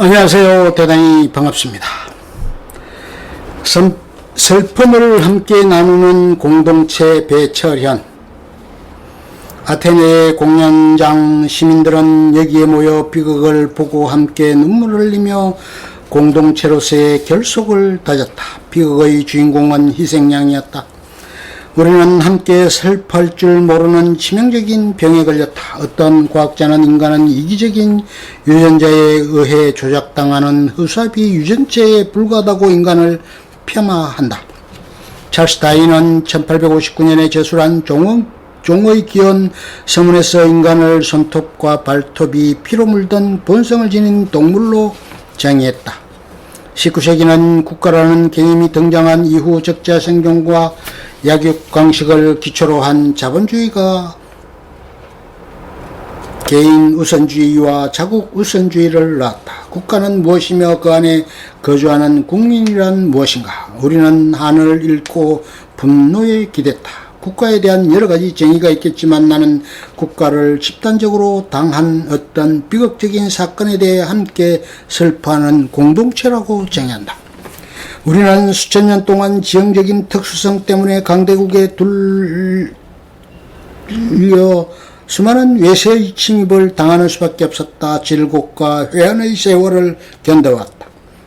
안녕하세요. 대단히 반갑습니다. 슬픔을 함께 나누는 공동체 배철현. 아테네 공연장 시민들은 여기에 모여 비극을 보고 함께 눈물을 흘리며 공동체로서의 결속을 다졌다. 비극의 주인공은 희생양이었다. 우리는 함께 슬퍼할 줄 모르는 치명적인 병에 걸렸다. 어떤 과학자는 인간은 이기적인 유전자에 의해 조작당하는 허수아비 유전체에 불과하다고 인간을 폄하한다. 찰스 다윈은 1859년에 제출한 종의 기원 서문에서 인간을 손톱과 발톱이 피로 물든 본성을 지닌 동물로 정의했다. 19세기는 국가라는 개념이 등장한 이후 적자 생존과 약육 강식을 기초로 한 자본주의가 개인 우선주의와 자국 우선주의를 낳았다. 국가는 무엇이며 그 안에 거주하는 국민이란 무엇인가? 우리는 한을 잃고 분노에 기댔다. 국가에 대한 여러 가지 정의가 있겠지만 나는 국가를 집단적으로 당한 어떤 비극적인 사건에 대해 함께 슬퍼하는 공동체라고 정의한다. 우리는 수천 년 동안 지형적인 특수성 때문에 강대국에 둘려 수많은 외세의 침입을 당하는 수밖에 없었다. 질곡과 회한의 세월을 견뎌왔다.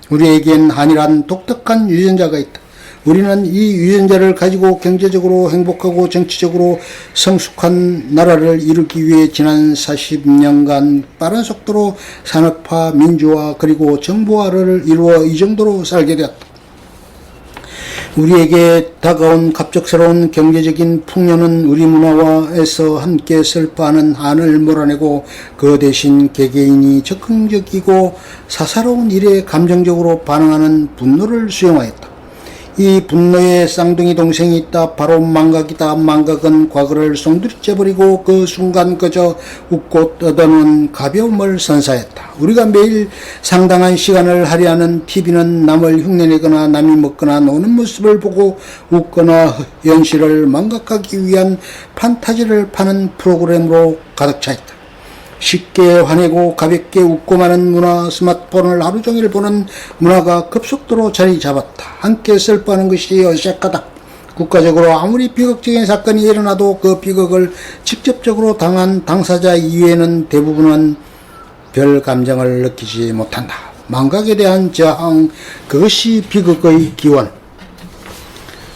우리에겐 한이란 독특한 유전자가 있다. 우리는 이 유전자를 가지고 경제적으로 행복하고 정치적으로 성숙한 나라를 이루기 위해 지난 40년간 빠른 속도로 산업화, 민주화 그리고 정보화를 이루어 이 정도로 살게 되었다. 우리에게 다가온 갑작스러운 경제적인 풍요는 우리 문화화에서 함께 슬퍼하는 한을 몰아내고 그 대신 개개인이 적극적이고 사사로운 일에 감정적으로 반응하는 분노를 수용하였다. 이 분노에 쌍둥이 동생이 있다. 바로 망각이다. 망각은 과거를 송두리째 버리고 그 순간 그저 웃고 떠드는 가벼움을 선사했다. 우리가 매일 상당한 시간을 할애하는 TV는 남을 흉내내거나 남이 먹거나 노는 모습을 보고 웃거나 현실을 망각하기 위한 판타지를 파는 프로그램으로 가득 차 있다. 쉽게 화내고 가볍게 웃고 마는 문화, 스마트폰을 하루 종일 보는 문화가 급속도로 자리 잡았다. 함께 슬퍼하는 것이 어색하다. 국가적으로 아무리 비극적인 사건이 일어나도 그 비극을 직접적으로 당한 당사자 이외에는 대부분은 별 감정을 느끼지 못한다. 망각에 대한 저항, 그것이 비극의 기원.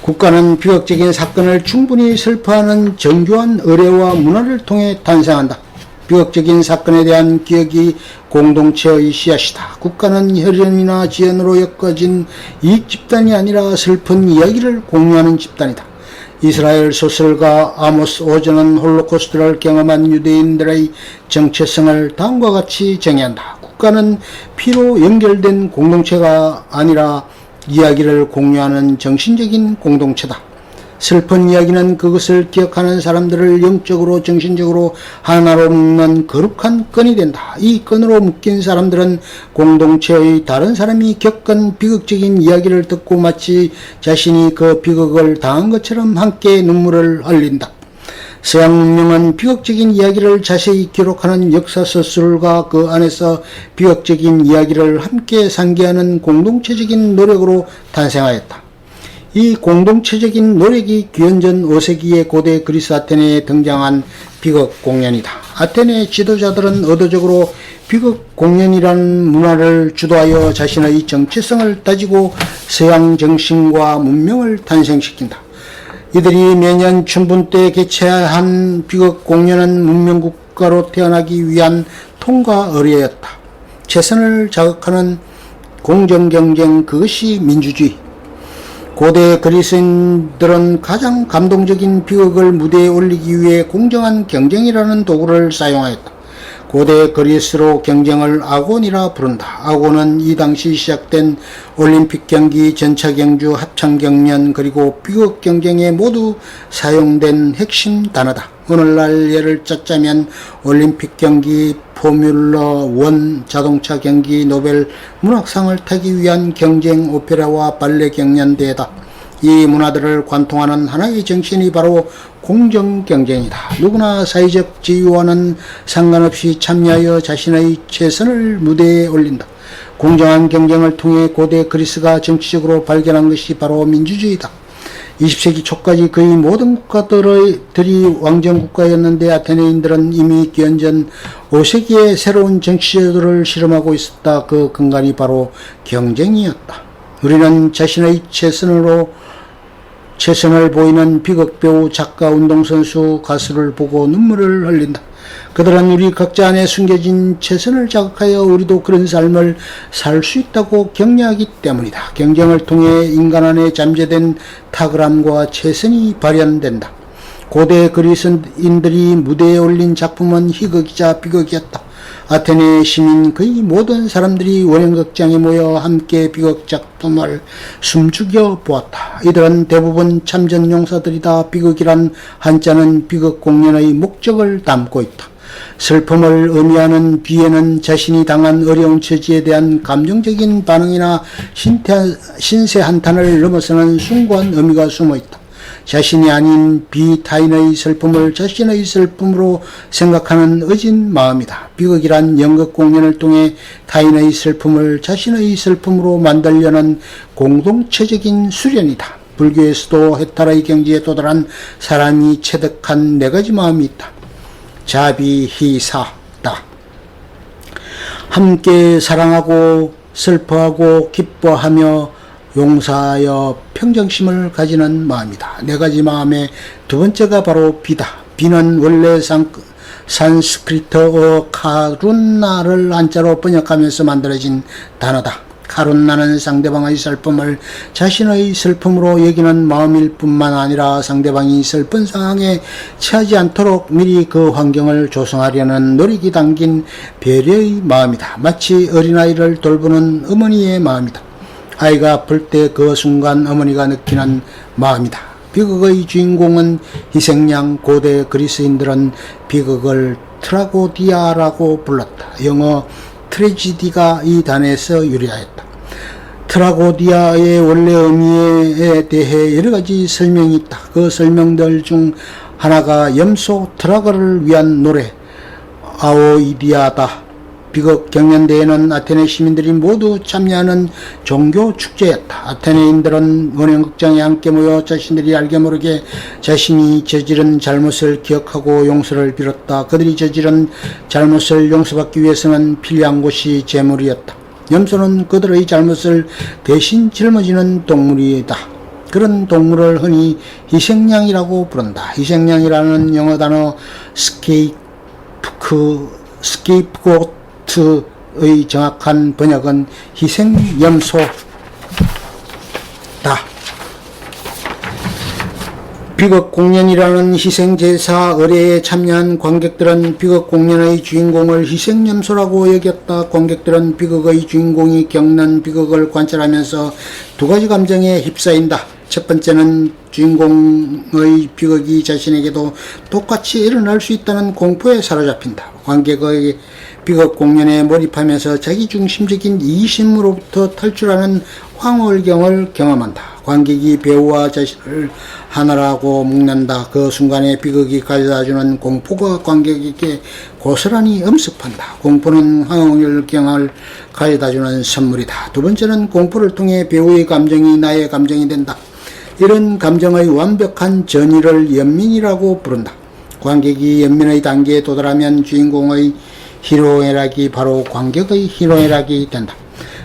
국가는 비극적인 사건을 충분히 슬퍼하는 정교한 의례와 문화를 통해 탄생한다. 비극적인 사건에 대한 기억이 공동체의 씨앗이다. 국가는 혈연이나 지연으로 엮어진 이익 집단이 아니라 슬픈 이야기를 공유하는 집단이다. 이스라엘 소설가 아모스 오즈는 홀로코스트를 경험한 유대인들의 정체성을 다음과 같이 정의한다. 국가는 피로 연결된 공동체가 아니라 이야기를 공유하는 정신적인 공동체다. 슬픈 이야기는 그것을 기억하는 사람들을 영적으로 정신적으로 하나로 묶는 거룩한 끈이 된다. 이 끈으로 묶인 사람들은 공동체의 다른 사람이 겪은 비극적인 이야기를 듣고 마치 자신이 그 비극을 당한 것처럼 함께 눈물을 흘린다. 서양 문명은 비극적인 이야기를 자세히 기록하는 역사서술과 그 안에서 비극적인 이야기를 함께 상기하는 공동체적인 노력으로 탄생하였다. 이 공동체적인 노력이 기원전 5세기의 고대 그리스 아테네에 등장한 비극 공연이다. 아테네 지도자들은 의도적으로 비극 공연이라는 문화를 주도하여 자신의 정체성을 따지고 서양 정신과 문명을 탄생시킨다. 이들이 매년 춘분 때 개최한 비극 공연은 문명국가로 태어나기 위한 통과 의례였다. 최선을 자극하는 공정경쟁, 그것이 민주주의. 고대 그리스인들은 가장 감동적인 비극을 무대에 올리기 위해 공정한 경쟁이라는 도구를 사용하였다. 고대 그리스로 경쟁을 아곤이라 부른다. 아곤은 이 당시 시작된 올림픽 경기, 전차 경주, 합창 경연 그리고 비극 경쟁에 모두 사용된 핵심 단어다. 오늘날 예를 찾자면 올림픽 경기, 포뮬러 1 자동차 경기, 노벨 문학상을 타기 위한 경쟁, 오페라와 발레 경연대회다. 이 문화들을 관통하는 하나의 정신이 바로 공정경쟁이다. 누구나 사회적 지위와는 상관없이 참여하여 자신의 최선을 무대에 올린다. 공정한 경쟁을 통해 고대 그리스가 정치적으로 발견한 것이 바로 민주주의다. 20세기 초까지 거의 모든 국가들이 왕정국가였는데 아테네인들은 이미 기원전 5세기에 새로운 정치제도를 실험하고 있었다. 그 근간이 바로 경쟁이었다. 우리는 자신의 최선을 보이는 비극배우, 작가, 운동선수, 가수를 보고 눈물을 흘린다. 그들은 우리 각자 안에 숨겨진 최선을 자극하여 우리도 그런 삶을 살 수 있다고 격려하기 때문이다. 경쟁을 통해 인간 안에 잠재된 탁월함과 최선이 발현된다. 고대 그리스인들이 무대에 올린 작품은 희극이자 비극이었다. 아테네 시민 거의 모든 사람들이 원형극장에 모여 함께 비극 작품을 숨죽여 보았다. 이들은 대부분 참전 용사들이다. 비극이란 한자는 비극 공연의 목적을 담고 있다. 슬픔을 의미하는 비에는 자신이 당한 어려운 처지에 대한 감정적인 반응이나 신세 한탄을 넘어서는 숭고한 의미가 숨어있다. 자신이 아닌 타인의 슬픔을 자신의 슬픔으로 생각하는 어진 마음이다. 비극이란 연극 공연을 통해 타인의 슬픔을 자신의 슬픔으로 만들려는 공동체적인 수련이다. 불교에서도 해탈의 경지에 도달한 사람이 체득한 네 가지 마음이 있다. 자비희사다. 함께 사랑하고 슬퍼하고 기뻐하며 용사하여 평정심을 가지는 마음이다. 네 가지 마음의 두 번째가 바로 비다. 비는 원래 산스크리트어 카룬나를 한자로 번역하면서 만들어진 단어다. 카룬나는 상대방의 슬픔을 자신의 슬픔으로 여기는 마음일 뿐만 아니라 상대방이 슬픈 상황에 처하지 않도록 미리 그 환경을 조성하려는 노력이 담긴 배려의 마음이다. 마치 어린아이를 돌보는 어머니의 마음이다. 아이가 아플 때 그 순간 어머니가 느끼는 마음이다. 비극의 주인공은 희생양. 고대 그리스인들은 비극을 트라고디아라고 불렀다. 영어 트레지디가 이 단어에서 유래하였다. 트라고디아의 원래 의미에 대해 여러 가지 설명이 있다. 그 설명들 중 하나가 염소 트라거를 위한 노래 아오이디아다. 비극 경연대회는 아테네 시민들이 모두 참여하는 종교 축제였다. 아테네인들은 원형극장에 함께 모여 자신들이 알게 모르게 자신이 저지른 잘못을 기억하고 용서를 빌었다. 그들이 저지른 잘못을 용서받기 위해서는 필요한 것이 재물이었다. 염소는 그들의 잘못을 대신 짊어지는 동물이다. 그런 동물을 흔히 희생양이라고 부른다. 희생양이라는 영어 단어 스케이프고트의 정확한 번역은 희생염소다. 비극 공연이라는 희생제사 의례에 참여한 관객들은 비극 공연의 주인공을 희생염소라고 여겼다. 관객들은 비극의 주인공이 겪는 비극을 관찰하면서 두 가지 감정에 휩싸인다. 첫 번째는 주인공의 비극이 자신에게도 똑같이 일어날 수 있다는 공포에 사로잡힌다. 관객의 비극 공연에 몰입하면서 자기중심적인 이심으로부터 탈출하는 황홀경을 경험한다. 관객이 배우와 자신을 하나라고 묵는다. 그 순간에 비극이 가져다주는 공포가 관객에게 고스란히 엄습한다. 공포는 황홀경을 가져다주는 선물이다. 두 번째는 공포를 통해 배우의 감정이 나의 감정이 된다. 이런 감정의 완벽한 전이를 연민이라고 부른다. 관객이 연민의 단계에 도달하면 주인공의 희로애락이 바로 관객의 희로애락이 된다.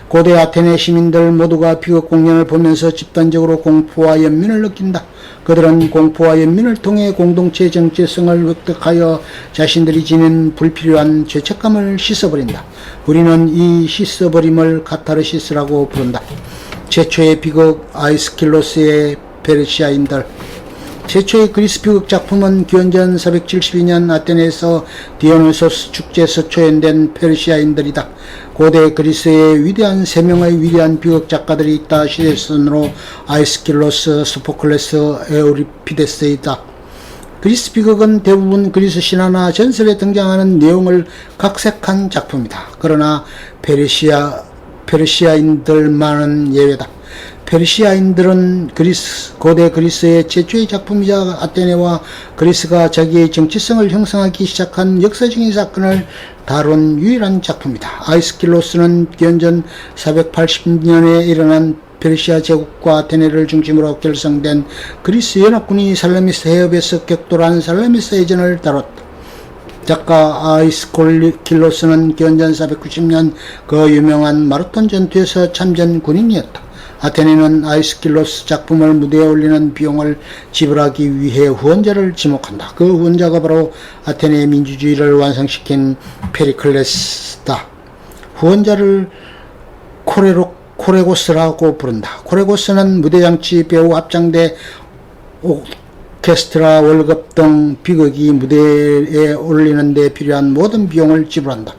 고대 아테네 시민들 모두가 비극 공연을 보면서 집단적으로 공포와 연민을 느낀다. 그들은 공포와 연민을 통해 공동체 정체성을 획득하여 자신들이 지닌 불필요한 죄책감을 씻어버린다. 우리는 이 씻어버림을 카타르시스라고 부른다. 최초의 비극 아이스킬로스의 페르시아인들. 최초의 그리스 비극 작품은 기원전 472년 아테네에서 디오니소스 축제에서 초연된 페르시아인들이다. 고대 그리스의 위대한 세 명의 위대한 비극 작가들이 있다. 시대선으로 아이스킬로스, 소포클레스, 에우리피데스이다. 그리스 비극은 대부분 그리스 신화나 전설에 등장하는 내용을 각색한 작품이다. 그러나 페르시아인들만은 예외다. 페르시아인들은 고대 그리스의 최초의 작품이자 아테네와 그리스가 자기의 정치성을 형성하기 시작한 역사적인 사건을 다룬 유일한 작품이다. 아이스킬로스는 기원전 480년에 일어난 페르시아 제국과 아테네를 중심으로 결성된 그리스 연합군이 살라미스 해협에서 격돌한 살라미스 해전을 다뤘다. 작가 아이스킬로스는 기원전 490년 그 유명한 마라톤 전투에서 참전 군인이었다. 아테네는 아이스킬로스 작품을 무대에 올리는 비용을 지불하기 위해 후원자를 지목한다. 그 후원자가 바로 아테네의 민주주의를 완성시킨 페리클레스다. 후원자를 코레고스라고 부른다. 코레고스는 무대장치, 배우, 합창대, 오케스트라, 월급 등 비극이 무대에 올리는 데 필요한 모든 비용을 지불한다.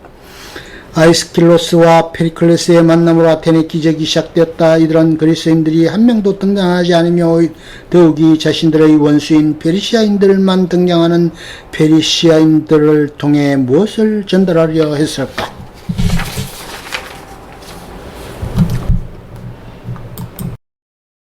아이스킬로스와 페리클레스의 만남으로 아테네 기적이 시작되었다. 이들은 그리스인들이 한 명도 등장하지 않으며 더욱이 자신들의 원수인 페르시아인들만 등장하는 페르시아인들을 통해 무엇을 전달하려 했을까?